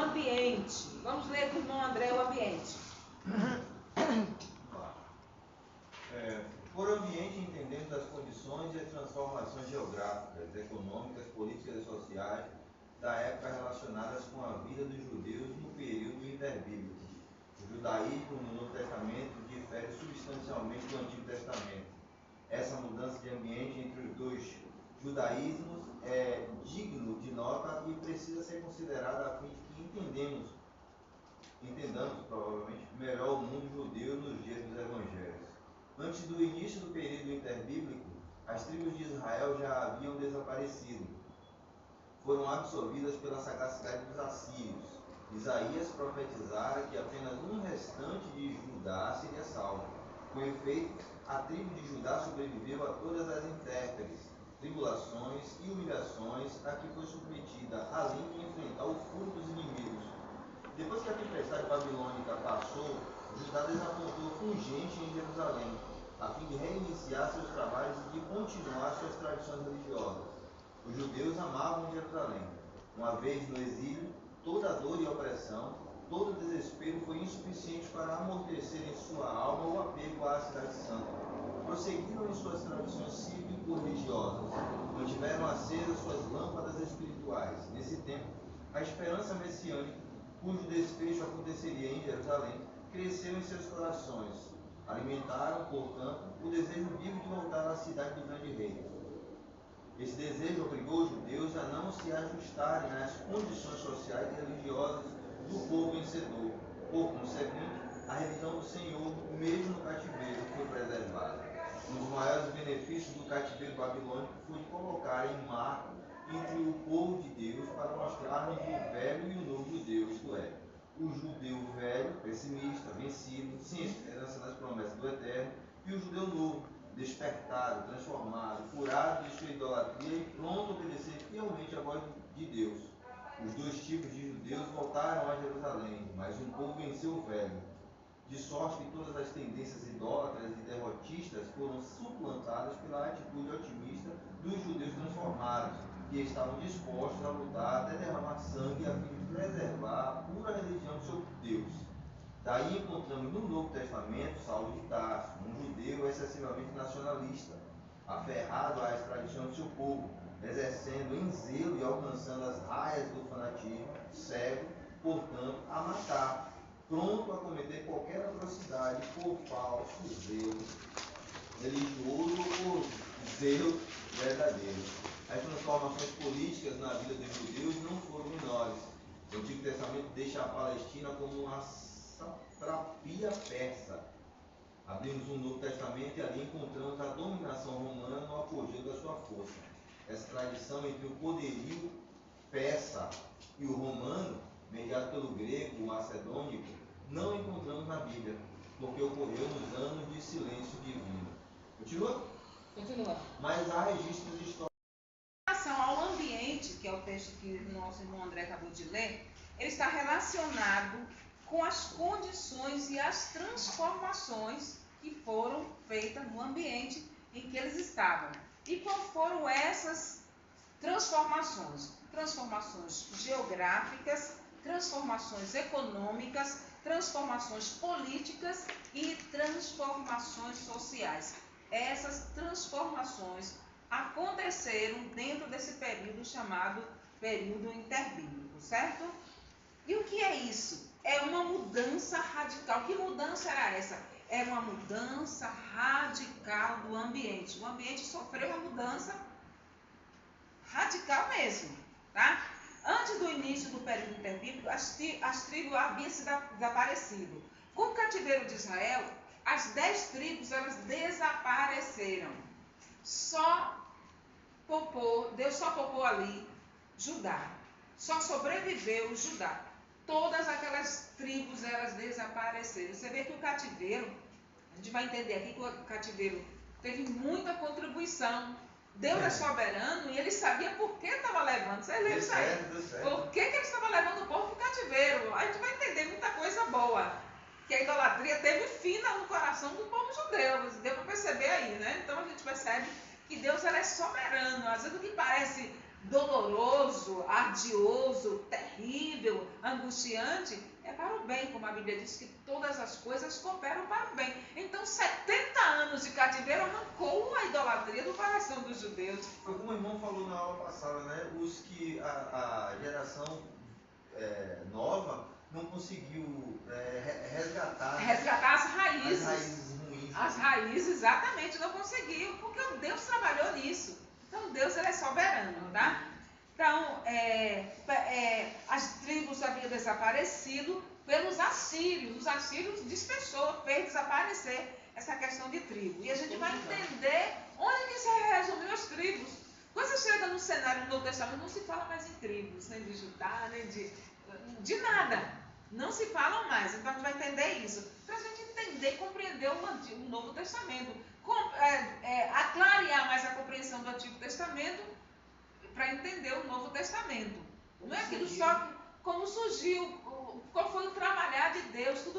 ambiente. Vamos ler com o irmão André o ambiente. Por ambiente entendemos as condições e as transformações geográficas, econômicas, políticas e sociais da época relacionadas com a vida dos judeus no período interbíblico. O judaísmo no Novo Testamento difere substancialmente do Antigo Testamento. Essa mudança de ambiente entre os dois judaísmos é digno de nota e precisa ser considerada a fim de que entendamos provavelmente melhor o mundo judeu nos dias dos evangelhos. Antes do início do período interbíblico, as tribos de Israel já haviam desaparecido. Foram absorvidas pela sagacidade dos assírios. Isaías profetizara que apenas um restante de Judá seria salvo. Com efeito, a tribo de Judá sobreviveu a todas as intérpretes, tribulações e humilhações a que foi submetida, além de enfrentar o furo dos inimigos. Depois que a tempestade babilônica passou, Judá desapontou fungente em Jerusalém, a fim de reiniciar seus trabalhos e de continuar suas tradições religiosas. Os judeus amavam Jerusalém. Uma vez no exílio, toda dor e opressão, todo desespero foi insuficiente para amortecer em sua alma o apego à cidade santa. Prosseguiram em suas tradições cívico-religiosas, mantiveram acesas suas lâmpadas espirituais. Nesse tempo, a esperança messiânica, cujo desfecho aconteceria em Jerusalém, cresceu em seus corações. Alimentaram, portanto, o desejo vivo de voltar à cidade do grande rei. Esse desejo obrigou os judeus a não se ajustarem às condições sociais e religiosas do povo vencedor. Por conseguinte, a religião do Senhor, mesmo no cativeiro, foi preservada. Um dos maiores benefícios do cativeiro babilônico foi colocar em marco entre o povo de Deus para mostrarmos o velho e o novo judeu, isto é, o judeu velho, pessimista, vencido, sem esperança nas promessas do Eterno, e o judeu novo, despertado, transformado, curado de sua idolatria e pronto a obedecer fielmente à voz de Deus. Os dois tipos de judeus voltaram a Jerusalém, mas um povo venceu o velho, de sorte que todas as tendências idólatras e derrotistas foram suplantadas pela atitude otimista dos judeus transformados, que estavam dispostos a lutar até derramar sangue a fim de preservar a pura religião de seu Deus. Daí encontramos no Novo Testamento Saulo de Tarso, um judeu excessivamente nacionalista, aferrado às tradições do seu povo, exercendo em zelo e alcançando as raias do fanatismo, cego, portanto, a matar, pronto a cometer qualquer atrocidade por falso zelo religioso ou por zelo verdadeiro. As transformações políticas na vida dos judeus não foram menores. O Antigo Testamento deixa a Palestina como uma satrapia persa. Abrimos o Novo Testamento e ali encontramos a dominação romana no apogeu da sua força. Essa tradição entre o poderio persa e o romano, mediado pelo grego, o macedônico, não encontramos na Bíblia, porque ocorreu nos anos de silêncio divino. Continua? Continua. Mas há registros históricos. Em relação ao ambiente, que é o texto que o nosso irmão André acabou de ler, ele está relacionado com as condições e as transformações que foram feitas no ambiente em que eles estavam. E quais foram essas transformações? Transformações geográficas, transformações econômicas, transformações políticas e transformações sociais. Essas transformações aconteceram dentro desse período chamado período interbíblico, certo? E o que é isso? É uma mudança radical. Que mudança era essa? É uma mudança radical do ambiente. O ambiente sofreu uma mudança radical mesmo, tá? Antes do início do período interbíblico, as tribos haviam se desaparecido. Com o cativeiro de Israel, as 10 tribos elas desapareceram. Deus só poupou ali Judá. Só sobreviveu Judá. Todas aquelas tribos elas desapareceram. Você vê que o cativeiro, a gente vai entender aqui que o cativeiro teve muita contribuição. Deus é soberano e ele sabia por que estava levando. Você lembra isso aí? Por que ele estava levando o povo para o cativeiro? A gente vai entender muita coisa boa. Que a idolatria teve fim no coração do povo judeu. Deu para perceber aí, né? Então a gente percebe que Deus é soberano. Às vezes o que parece doloroso, ardioso, terrível, angustiante, é para o bem, como a Bíblia diz que todas as coisas cooperam para o bem. Então, 70 anos de cativeiro arrancou a idolatria do coração dos judeus. Foi como o irmão falou na aula passada, né? Os que a geração nova não conseguiu resgatar as raízes. As raízes ruins. As raízes, exatamente, não conseguiu, porque Deus trabalhou nisso. Então, Deus ele é soberano, tá? Então, as tribos haviam desaparecido pelos assírios. Os assírios despechou, fez desaparecer essa questão de tribo. E a gente vai entender onde que se resumiu as tribos. Quando você chega no cenário do Novo Testamento, não se fala mais em tribos, nem de Judá, nem de nada. Não se falam mais. Então, a gente vai entender isso. Para a gente entender e compreender o Novo Testamento. Aclarear mais a compreensão do Antigo Testamento para entender o Novo Testamento. Não é aquilo só como surgiu, qual foi o trabalhar de Deus, tudo